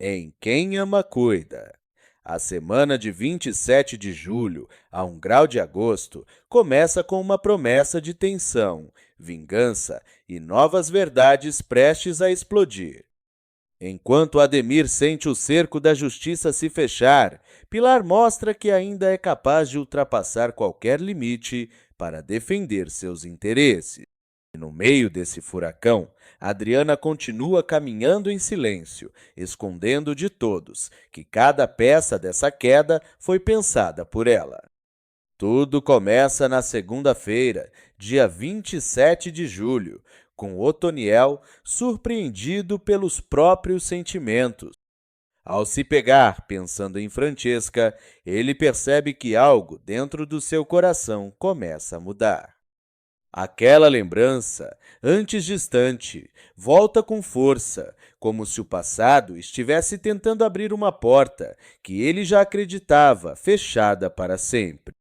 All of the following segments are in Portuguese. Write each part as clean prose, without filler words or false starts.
Em Quem Ama Cuida. A semana de 27 de julho a 1 grau de agosto começa com uma promessa de tensão, vingança e novas verdades prestes a explodir. Enquanto Ademir sente o cerco da justiça se fechar, Pilar mostra que ainda é capaz de ultrapassar qualquer limite para defender seus interesses. E no meio desse furacão, Adriana continua caminhando em silêncio, escondendo de todos que cada peça dessa queda foi pensada por ela. Tudo começa na segunda-feira, dia 27 de julho, com Otoniel surpreendido pelos próprios sentimentos. Ao se pegar pensando em Francesca, ele percebe que algo dentro do seu coração começa a mudar. Aquela lembrança, antes distante, volta com força, como se o passado estivesse tentando abrir uma porta que ele já acreditava fechada para sempre.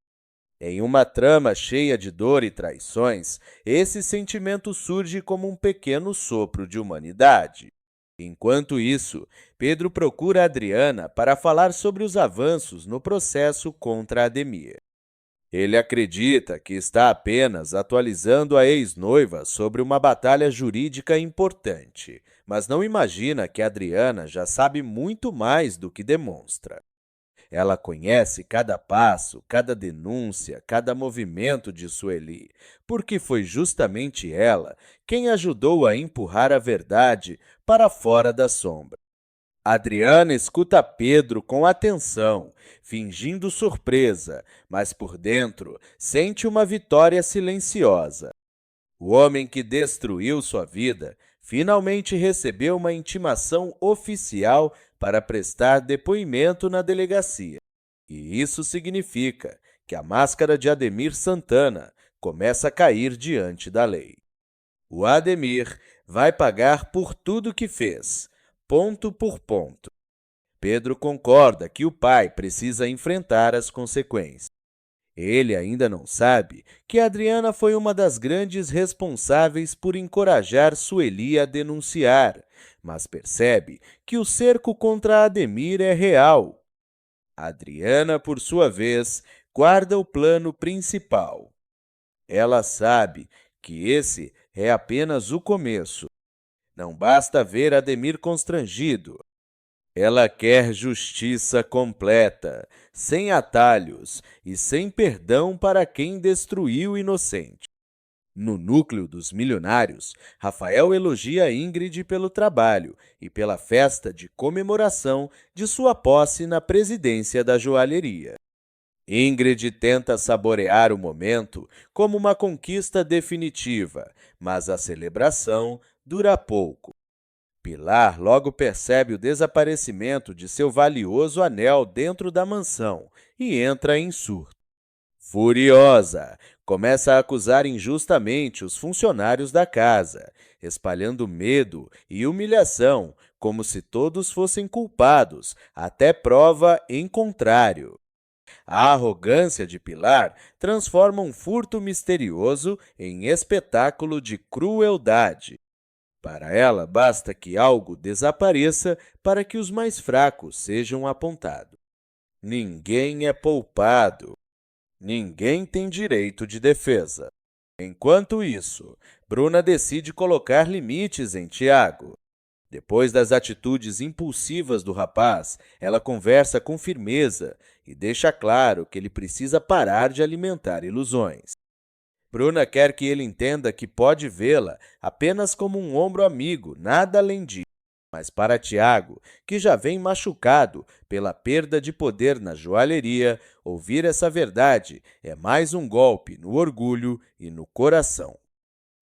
Em uma trama cheia de dor e traições, esse sentimento surge como um pequeno sopro de humanidade. Enquanto isso, Pedro procura Adriana para falar sobre os avanços no processo contra Ademir. Ele acredita que está apenas atualizando a ex-noiva sobre uma batalha jurídica importante, mas não imagina que Adriana já sabe muito mais do que demonstra. Ela conhece cada passo, cada denúncia, cada movimento de Sueli, porque foi justamente ela quem ajudou a empurrar a verdade para fora da sombra. Adriana escuta Pedro com atenção, fingindo surpresa, mas por dentro sente uma vitória silenciosa. O homem que destruiu sua vida finalmente recebeu uma intimação oficial para prestar depoimento na delegacia. E isso significa que a máscara de Ademir Santana começa a cair diante da lei. O Ademir vai pagar por tudo que fez, ponto por ponto. Pedro concorda que o pai precisa enfrentar as consequências. Ele ainda não sabe que Adriana foi uma das grandes responsáveis por encorajar Sueli a denunciar, mas percebe que o cerco contra Ademir é real. Adriana, por sua vez, guarda o plano principal. Ela sabe que esse é apenas o começo. Não basta ver Ademir constrangido. Ela quer justiça completa, sem atalhos e sem perdão para quem destruiu o inocente. No núcleo dos milionários, Rafael elogia Ingrid pelo trabalho e pela festa de comemoração de sua posse na presidência da joalheria. Ingrid tenta saborear o momento como uma conquista definitiva, mas a celebração dura pouco. Pilar logo percebe o desaparecimento de seu valioso anel dentro da mansão e entra em surto. Furiosa, começa a acusar injustamente os funcionários da casa, espalhando medo e humilhação, como se todos fossem culpados, até prova em contrário. A arrogância de Pilar transforma um furto misterioso em espetáculo de crueldade. Para ela, basta que algo desapareça para que os mais fracos sejam apontados. Ninguém é poupado. Ninguém tem direito de defesa. Enquanto isso, Bruna decide colocar limites em Tiago. Depois das atitudes impulsivas do rapaz, ela conversa com firmeza e deixa claro que ele precisa parar de alimentar ilusões. Bruna quer que ele entenda que pode vê-la apenas como um ombro amigo, nada além disso. Mas para Tiago, que já vem machucado pela perda de poder na joalheria, ouvir essa verdade é mais um golpe no orgulho e no coração.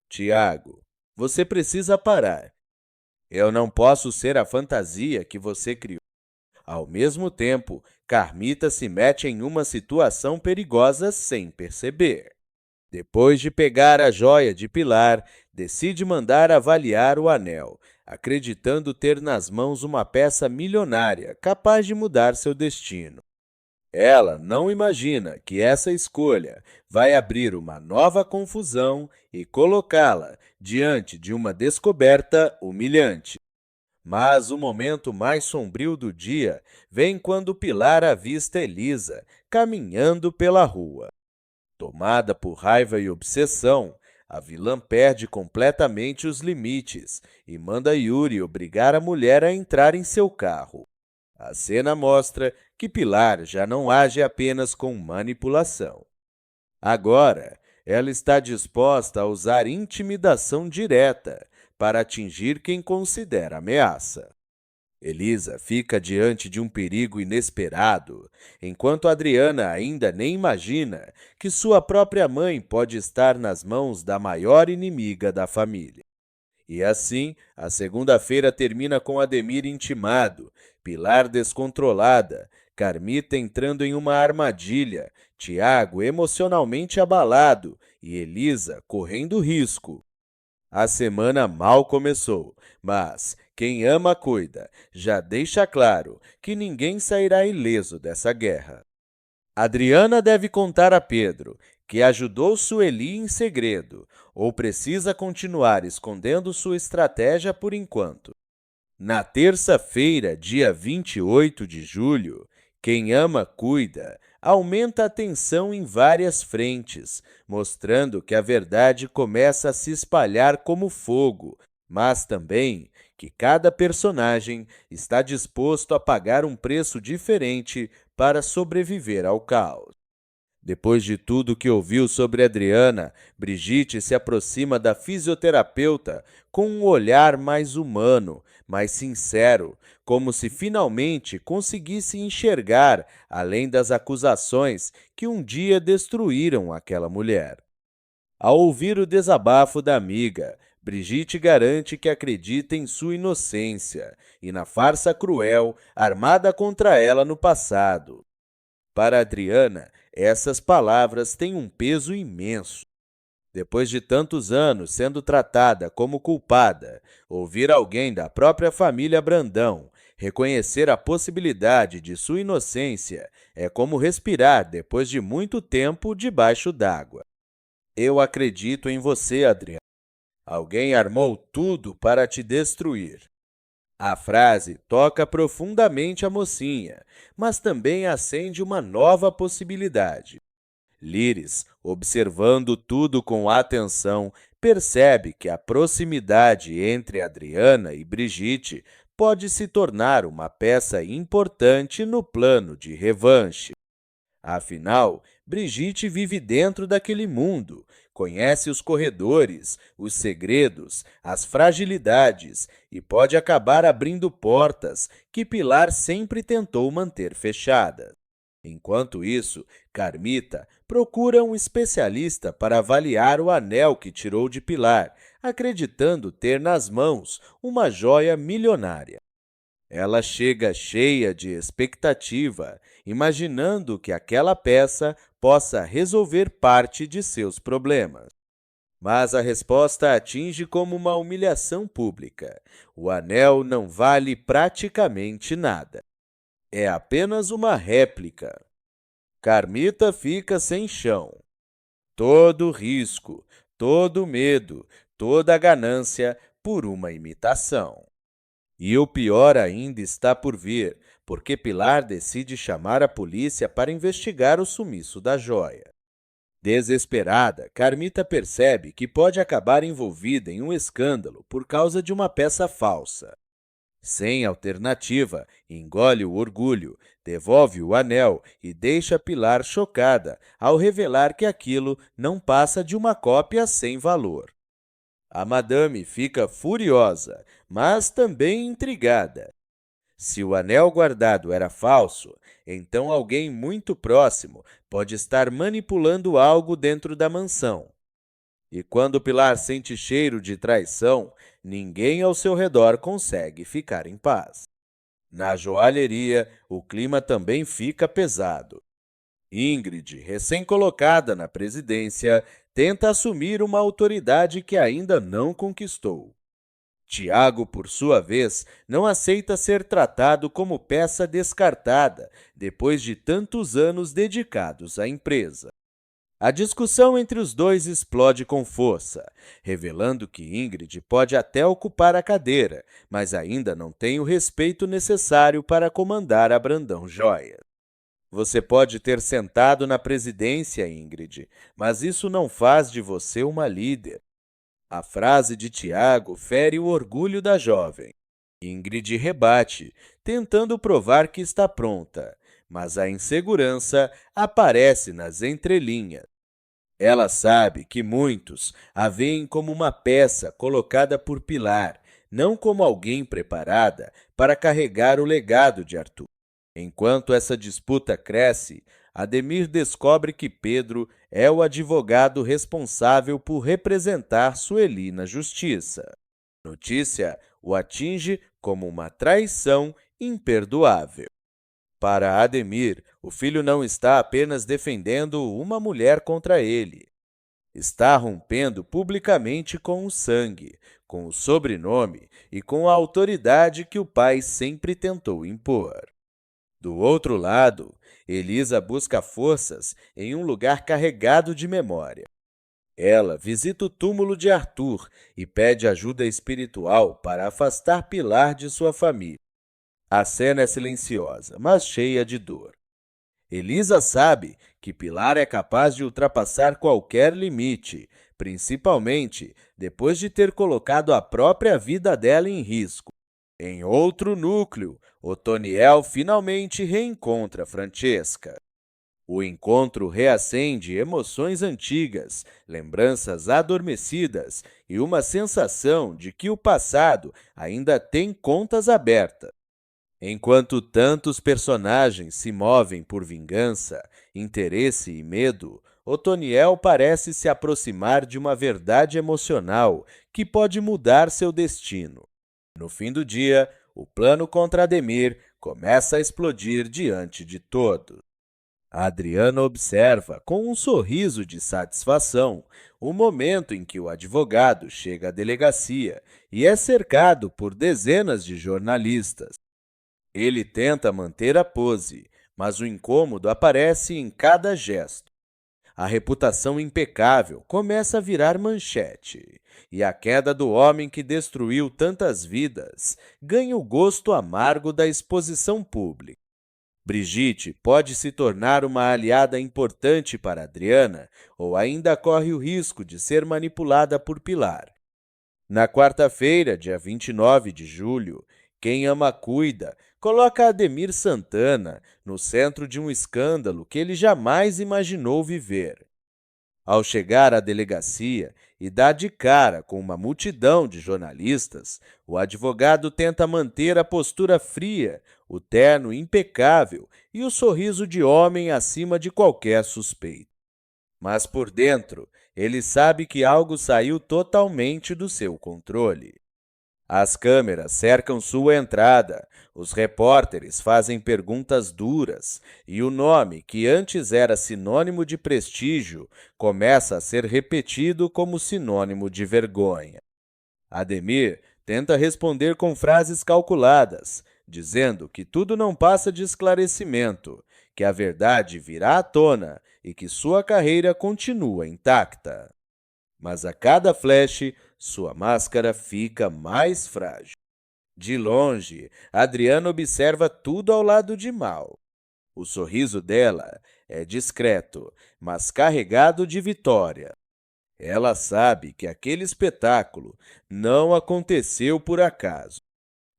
Tiago, você precisa parar. Eu não posso ser a fantasia que você criou. Ao mesmo tempo, Carmita se mete em uma situação perigosa sem perceber. Depois de pegar a joia de Pilar, decide mandar avaliar o anel, acreditando ter nas mãos uma peça milionária capaz de mudar seu destino. Ela não imagina que essa escolha vai abrir uma nova confusão e colocá-la diante de uma descoberta humilhante. Mas o momento mais sombrio do dia vem quando Pilar avista Elisa caminhando pela rua. Tomada por raiva e obsessão, a vilã perde completamente os limites e manda Yuri obrigar a mulher a entrar em seu carro. A cena mostra que Pilar já não age apenas com manipulação. Agora, ela está disposta a usar intimidação direta para atingir quem considera ameaça. Elisa fica diante de um perigo inesperado, enquanto Adriana ainda nem imagina que sua própria mãe pode estar nas mãos da maior inimiga da família. E assim, a segunda-feira termina com Ademir intimado, Pilar descontrolada, Carmita entrando em uma armadilha, Tiago emocionalmente abalado e Elisa correndo risco. A semana mal começou, mas quem ama cuida, já deixa claro que ninguém sairá ileso dessa guerra. Adriana deve contar a Pedro que ajudou Sueli em segredo, ou precisa continuar escondendo sua estratégia por enquanto. Na terça-feira, dia 28 de julho, quem ama cuida aumenta a tensão em várias frentes, mostrando que a verdade começa a se espalhar como fogo, mas também que cada personagem está disposto a pagar um preço diferente para sobreviver ao caos. Depois de tudo que ouviu sobre Adriana, Brigitte se aproxima da fisioterapeuta com um olhar mais humano, mais sincero, como se finalmente conseguisse enxergar além das acusações que um dia destruíram aquela mulher. Ao ouvir o desabafo da amiga, Brigitte garante que acredita em sua inocência e na farsa cruel armada contra ela no passado. Para Adriana, essas palavras têm um peso imenso. Depois de tantos anos sendo tratada como culpada, ouvir alguém da própria família Brandão reconhecer a possibilidade de sua inocência é como respirar depois de muito tempo debaixo d'água. Eu acredito em você, Adriana. Alguém armou tudo para te destruir. A frase toca profundamente a mocinha, mas também acende uma nova possibilidade. Liris, observando tudo com atenção, percebe que a proximidade entre Adriana e Brigitte pode se tornar uma peça importante no plano de revanche. Afinal, Brigitte vive dentro daquele mundo, conhece os corredores, os segredos, as fragilidades e pode acabar abrindo portas que Pilar sempre tentou manter fechadas. Enquanto isso, Carmita procura um especialista para avaliar o anel que tirou de Pilar, acreditando ter nas mãos uma joia milionária. Ela chega cheia de expectativa, imaginando que aquela peça possa resolver parte de seus problemas. Mas a resposta atinge como uma humilhação pública. O anel não vale praticamente nada. É apenas uma réplica. Carmita fica sem chão. Todo risco, todo medo, toda ganância por uma imitação. E o pior ainda está por vir, porque Pilar decide chamar a polícia para investigar o sumiço da joia. Desesperada, Carmita percebe que pode acabar envolvida em um escândalo por causa de uma peça falsa. Sem alternativa, engole o orgulho, devolve o anel e deixa Pilar chocada ao revelar que aquilo não passa de uma cópia sem valor. A madame fica furiosa, mas também intrigada. Se o anel guardado era falso, então alguém muito próximo pode estar manipulando algo dentro da mansão. E quando Pilar sente cheiro de traição, ninguém ao seu redor consegue ficar em paz. Na joalheria, o clima também fica pesado. Ingrid, recém-colocada na presidência, tenta assumir uma autoridade que ainda não conquistou. Tiago, por sua vez, não aceita ser tratado como peça descartada depois de tantos anos dedicados à empresa. A discussão entre os dois explode com força, revelando que Ingrid pode até ocupar a cadeira, mas ainda não tem o respeito necessário para comandar a Brandão Joias. Você pode ter sentado na presidência, Ingrid, mas isso não faz de você uma líder. A frase de Tiago fere o orgulho da jovem. Ingrid rebate, tentando provar que está pronta, mas a insegurança aparece nas entrelinhas. Ela sabe que muitos a veem como uma peça colocada por Pilar, não como alguém preparada para carregar o legado de Arthur. Enquanto essa disputa cresce, Ademir descobre que Pedro é o advogado responsável por representar Sueli na justiça. A notícia o atinge como uma traição imperdoável. Para Ademir, o filho não está apenas defendendo uma mulher contra ele. Está rompendo publicamente com o sangue, com o sobrenome e com a autoridade que o pai sempre tentou impor. Do outro lado, Elisa busca forças em um lugar carregado de memória. Ela visita o túmulo de Arthur e pede ajuda espiritual para afastar Pilar de sua família. A cena é silenciosa, mas cheia de dor. Elisa sabe que Pilar é capaz de ultrapassar qualquer limite, principalmente depois de ter colocado a própria vida dela em risco. Em outro núcleo, Otoniel finalmente reencontra Francesca. O encontro reacende emoções antigas, lembranças adormecidas e uma sensação de que o passado ainda tem contas abertas. Enquanto tantos personagens se movem por vingança, interesse e medo, Otoniel parece se aproximar de uma verdade emocional que pode mudar seu destino. No fim do dia, o plano contra Ademir começa a explodir diante de todos. Adriana observa, com um sorriso de satisfação, o momento em que o advogado chega à delegacia e é cercado por dezenas de jornalistas. Ele tenta manter a pose, mas o incômodo aparece em cada gesto. A reputação impecável começa a virar manchete, e a queda do homem que destruiu tantas vidas ganha o gosto amargo da exposição pública. Brigitte pode se tornar uma aliada importante para Adriana ou ainda corre o risco de ser manipulada por Pilar. Na quarta-feira, dia 29 de julho, Quem Ama Cuida coloca Ademir Santana no centro de um escândalo que ele jamais imaginou viver. Ao chegar à delegacia e dar de cara com uma multidão de jornalistas, o advogado tenta manter a postura fria, o terno impecável e o sorriso de homem acima de qualquer suspeito. Mas por dentro, ele sabe que algo saiu totalmente do seu controle. As câmeras cercam sua entrada, os repórteres fazem perguntas duras e o nome, que antes era sinônimo de prestígio, começa a ser repetido como sinônimo de vergonha. Ademir tenta responder com frases calculadas, dizendo que tudo não passa de esclarecimento, que a verdade virá à tona e que sua carreira continua intacta. Mas a cada flash, sua máscara fica mais frágil. De longe, Adriana observa tudo ao lado de Mal. O sorriso dela é discreto, mas carregado de vitória. Ela sabe que aquele espetáculo não aconteceu por acaso.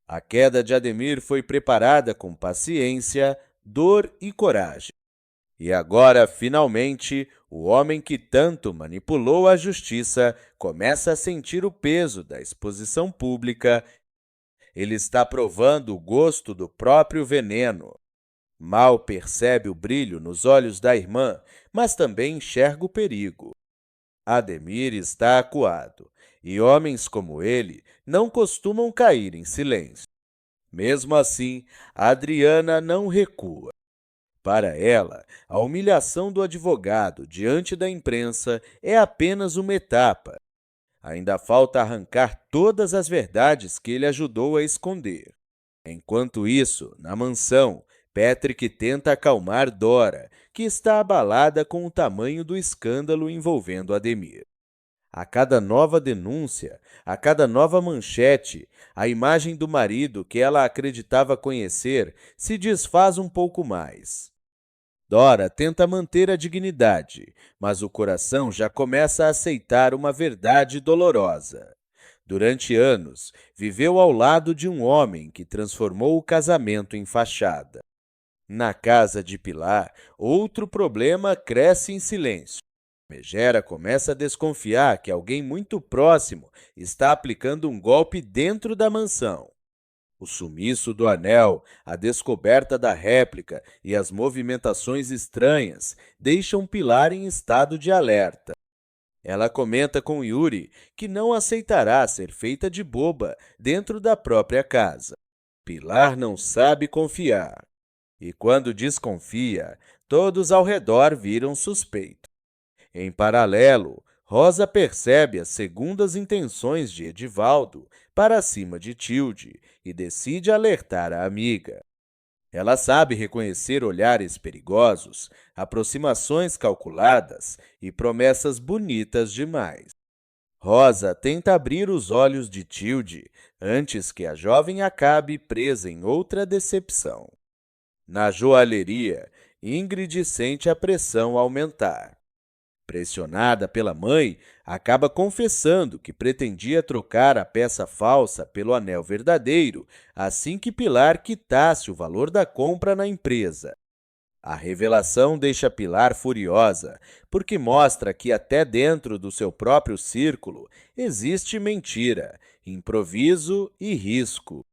A queda de Ademir foi preparada com paciência, dor e coragem. E agora, finalmente, o homem que tanto manipulou a justiça começa a sentir o peso da exposição pública. Ele está provando o gosto do próprio veneno. Mal percebe o brilho nos olhos da irmã, mas também enxerga o perigo. Ademir está acuado, e homens como ele não costumam cair em silêncio. Mesmo assim, Adriana não recua. Para ela, a humilhação do advogado diante da imprensa é apenas uma etapa. Ainda falta arrancar todas as verdades que ele ajudou a esconder. Enquanto isso, na mansão, Patrick tenta acalmar Dora, que está abalada com o tamanho do escândalo envolvendo Ademir. A cada nova denúncia, a cada nova manchete, a imagem do marido que ela acreditava conhecer se desfaz um pouco mais. Dora tenta manter a dignidade, mas o coração já começa a aceitar uma verdade dolorosa. Durante anos, viveu ao lado de um homem que transformou o casamento em fachada. Na casa de Pilar, outro problema cresce em silêncio. Megera começa a desconfiar que alguém muito próximo está aplicando um golpe dentro da mansão. O sumiço do anel, a descoberta da réplica e as movimentações estranhas deixam Pilar em estado de alerta. Ela comenta com Yuri que não aceitará ser feita de boba dentro da própria casa. Pilar não sabe confiar. E quando desconfia, todos ao redor viram suspeitos. Em paralelo, Rosa percebe as segundas intenções de Edivaldo para cima de Tilde e decide alertar a amiga. Ela sabe reconhecer olhares perigosos, aproximações calculadas e promessas bonitas demais. Rosa tenta abrir os olhos de Tilde antes que a jovem acabe presa em outra decepção. Na joalheria, Ingrid sente a pressão aumentar. Pressionada pela mãe, acaba confessando que pretendia trocar a peça falsa pelo anel verdadeiro assim que Pilar quitasse o valor da compra na empresa. A revelação deixa Pilar furiosa, porque mostra que até dentro do seu próprio círculo existe mentira, improviso e risco.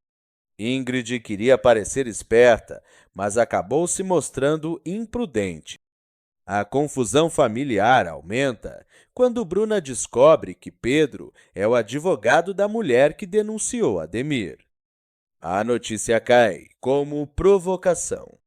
Ingrid queria parecer esperta, mas acabou se mostrando imprudente. A confusão familiar aumenta quando Bruna descobre que Pedro é o advogado da mulher que denunciou Ademir. A notícia cai como provocação.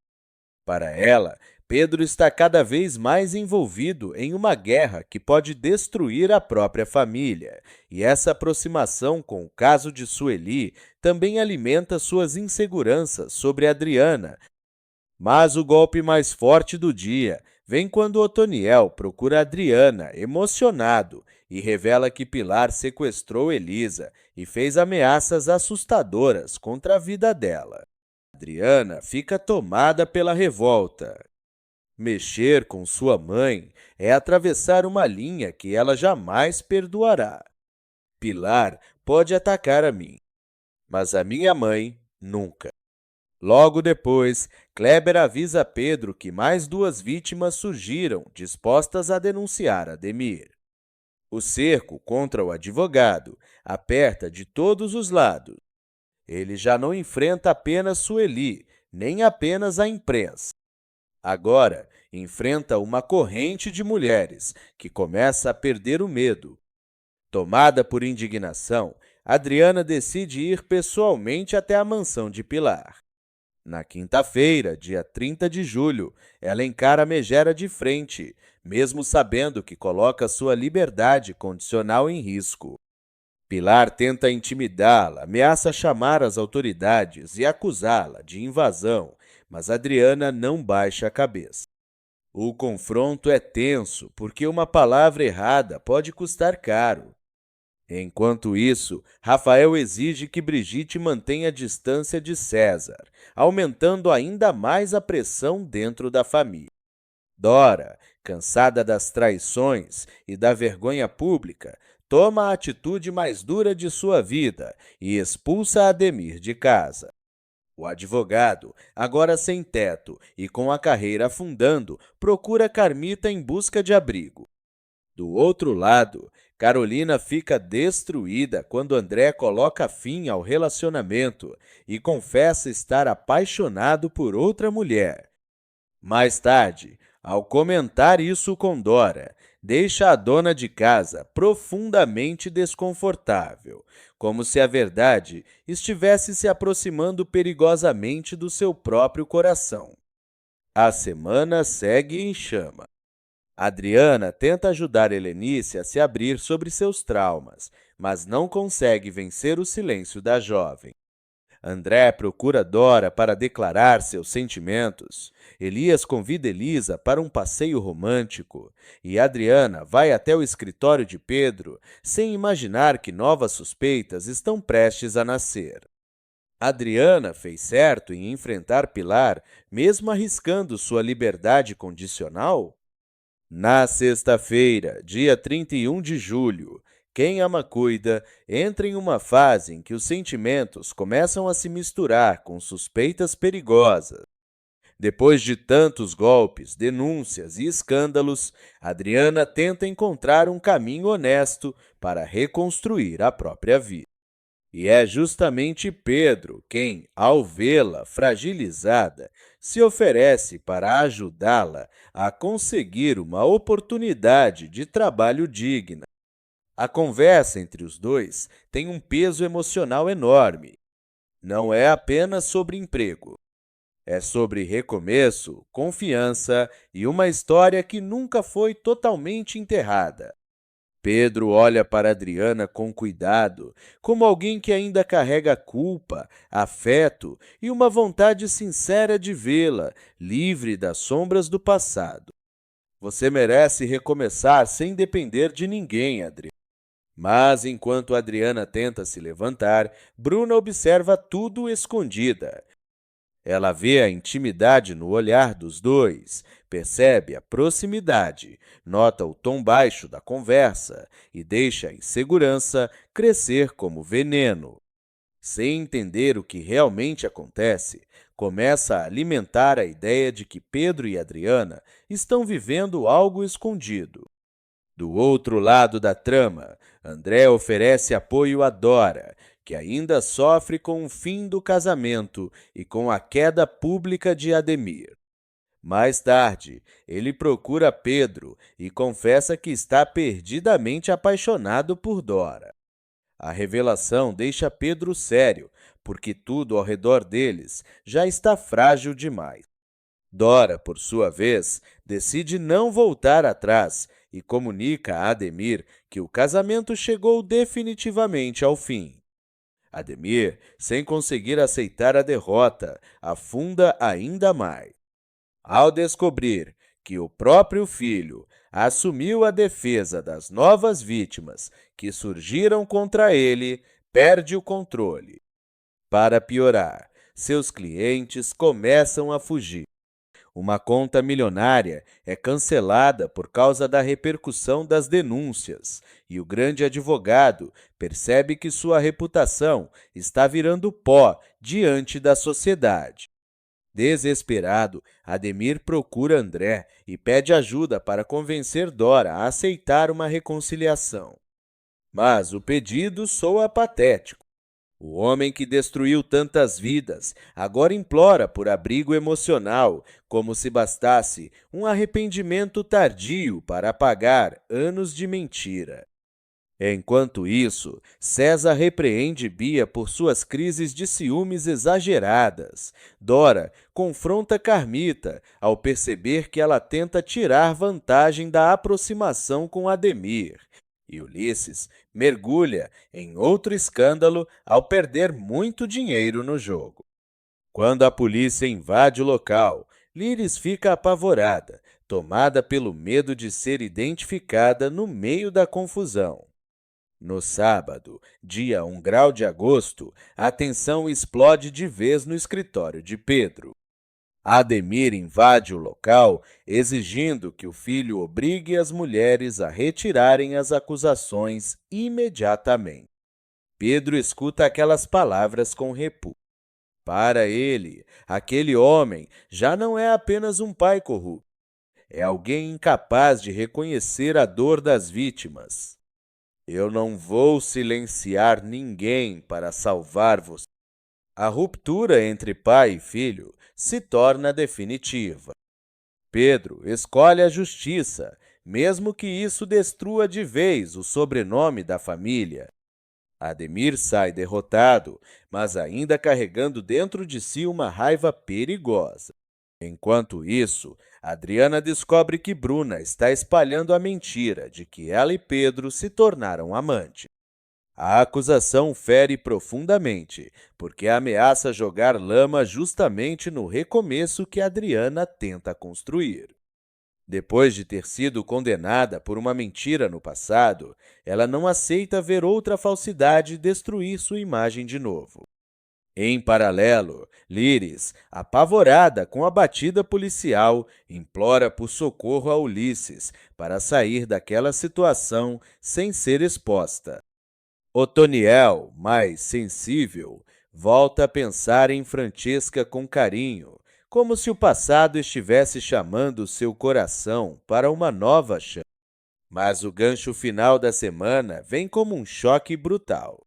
Para ela, Pedro está cada vez mais envolvido em uma guerra que pode destruir a própria família, e essa aproximação com o caso de Sueli também alimenta suas inseguranças sobre Adriana. Mas o golpe mais forte do dia vem quando Otoniel procura Adriana, emocionado, e revela que Pilar sequestrou Elisa e fez ameaças assustadoras contra a vida dela. Adriana fica tomada pela revolta. Mexer com sua mãe é atravessar uma linha que ela jamais perdoará. Pilar pode atacar a mim, mas a minha mãe nunca. Logo depois, Kleber avisa Pedro que mais 2 vítimas surgiram, dispostas a denunciar Ademir. O cerco contra o advogado aperta de todos os lados. Ele já não enfrenta apenas Sueli, nem apenas a imprensa. Agora, enfrenta uma corrente de mulheres que começa a perder o medo. Tomada por indignação, Adriana decide ir pessoalmente até a mansão de Pilar. Na quinta-feira, dia 30 de julho, ela encara Megera de frente, mesmo sabendo que coloca sua liberdade condicional em risco. Pilar tenta intimidá-la, ameaça chamar as autoridades e acusá-la de invasão, mas Adriana não baixa a cabeça. O confronto é tenso porque uma palavra errada pode custar caro. Enquanto isso, Rafael exige que Brigitte mantenha a distância de César, aumentando ainda mais a pressão dentro da família. Dora, cansada das traições e da vergonha pública, toma a atitude mais dura de sua vida e expulsa Ademir de casa. O advogado, agora sem teto e com a carreira afundando, procura Carmita em busca de abrigo. Do outro lado, Carolina fica destruída quando André coloca fim ao relacionamento e confessa estar apaixonado por outra mulher. Mais tarde, ao comentar isso com Dora, deixa a dona de casa profundamente desconfortável, como se a verdade estivesse se aproximando perigosamente do seu próprio coração. A semana segue em chama. Adriana tenta ajudar Helenice a se abrir sobre seus traumas, mas não consegue vencer o silêncio da jovem. André procura Dora para declarar seus sentimentos. Elias convida Elisa para um passeio romântico. E Adriana vai até o escritório de Pedro, sem imaginar que novas suspeitas estão prestes a nascer. Adriana fez certo em enfrentar Pilar, mesmo arriscando sua liberdade condicional? Na sexta-feira, dia 31 de julho, quem ama cuida entra em uma fase em que os sentimentos começam a se misturar com suspeitas perigosas. Depois de tantos golpes, denúncias e escândalos, Adriana tenta encontrar um caminho honesto para reconstruir a própria vida. E é justamente Pedro quem, ao vê-la fragilizada, se oferece para ajudá-la a conseguir uma oportunidade de trabalho digna. A conversa entre os dois tem um peso emocional enorme. Não é apenas sobre emprego. É sobre recomeço, confiança e uma história que nunca foi totalmente enterrada. Pedro olha para Adriana com cuidado, como alguém que ainda carrega culpa, afeto e uma vontade sincera de vê-la, livre das sombras do passado. Você merece recomeçar sem depender de ninguém, Adriana. Mas, enquanto Adriana tenta se levantar, Bruna observa tudo escondida. Ela vê a intimidade no olhar dos dois, percebe a proximidade, nota o tom baixo da conversa e deixa a insegurança crescer como veneno. Sem entender o que realmente acontece, começa a alimentar a ideia de que Pedro e Adriana estão vivendo algo escondido. Do outro lado da trama, André oferece apoio a Dora, que ainda sofre com o fim do casamento e com a queda pública de Ademir. Mais tarde, ele procura Pedro e confessa que está perdidamente apaixonado por Dora. A revelação deixa Pedro sério, porque tudo ao redor deles já está frágil demais. Dora, por sua vez, decide não voltar atrás e comunica a Ademir que o casamento chegou definitivamente ao fim. Ademir, sem conseguir aceitar a derrota, afunda ainda mais. Ao descobrir que o próprio filho assumiu a defesa das novas vítimas que surgiram contra ele, perde o controle. Para piorar, seus clientes começam a fugir. Uma conta milionária é cancelada por causa da repercussão das denúncias, e o grande advogado percebe que sua reputação está virando pó diante da sociedade. Desesperado, Ademir procura André e pede ajuda para convencer Dora a aceitar uma reconciliação. Mas o pedido soa patético. O homem que destruiu tantas vidas agora implora por abrigo emocional, como se bastasse um arrependimento tardio para apagar anos de mentira. Enquanto isso, César repreende Bia por suas crises de ciúmes exageradas. Dora confronta Carmita ao perceber que ela tenta tirar vantagem da aproximação com Ademir. E Ulisses mergulha em outro escândalo ao perder muito dinheiro no jogo. Quando a polícia invade o local, Líris fica apavorada, tomada pelo medo de ser identificada no meio da confusão. No sábado, dia 1 grau de agosto, a tensão explode de vez no escritório de Pedro. Ademir invade o local, exigindo que o filho obrigue as mulheres a retirarem as acusações imediatamente. Pedro escuta aquelas palavras com repúdio. Para ele, aquele homem já não é apenas um pai corrupto. É alguém incapaz de reconhecer a dor das vítimas. Eu não vou silenciar ninguém para salvar você. A ruptura entre pai e filho se torna definitiva. Pedro escolhe a justiça, mesmo que isso destrua de vez o sobrenome da família. Ademir sai derrotado, mas ainda carregando dentro de si uma raiva perigosa. Enquanto isso, Adriana descobre que Bruna está espalhando a mentira de que ela e Pedro se tornaram amantes. A acusação fere profundamente, porque ameaça jogar lama justamente no recomeço que Adriana tenta construir. Depois de ter sido condenada por uma mentira no passado, ela não aceita ver outra falsidade destruir sua imagem de novo. Em paralelo, Liris, apavorada com a batida policial, implora por socorro a Ulisses para sair daquela situação sem ser exposta. Otoniel, mais sensível, volta a pensar em Francesca com carinho, como se o passado estivesse chamando seu coração para uma nova chance. Mas o gancho final da semana vem como um choque brutal.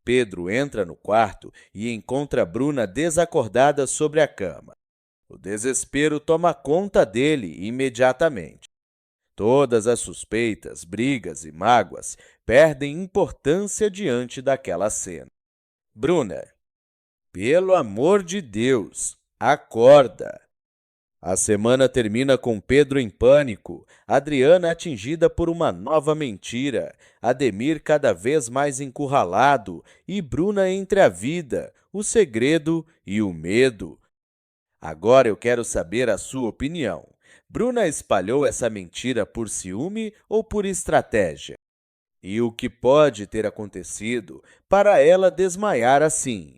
Pedro entra no quarto e encontra Bruna desacordada sobre a cama. O desespero toma conta dele imediatamente. Todas as suspeitas, brigas e mágoas perdem importância diante daquela cena. Bruna, pelo amor de Deus, acorda! A semana termina com Pedro em pânico, Adriana atingida por uma nova mentira, Ademir cada vez mais encurralado e Bruna entre a vida, o segredo e o medo. Agora eu quero saber a sua opinião. Bruna espalhou essa mentira por ciúme ou por estratégia? E o que pode ter acontecido para ela desmaiar assim?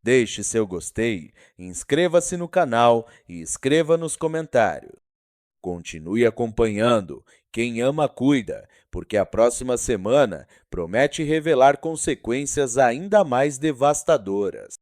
Deixe seu gostei, inscreva-se no canal e escreva nos comentários. Continue acompanhando. Quem ama, cuida, porque a próxima semana promete revelar consequências ainda mais devastadoras.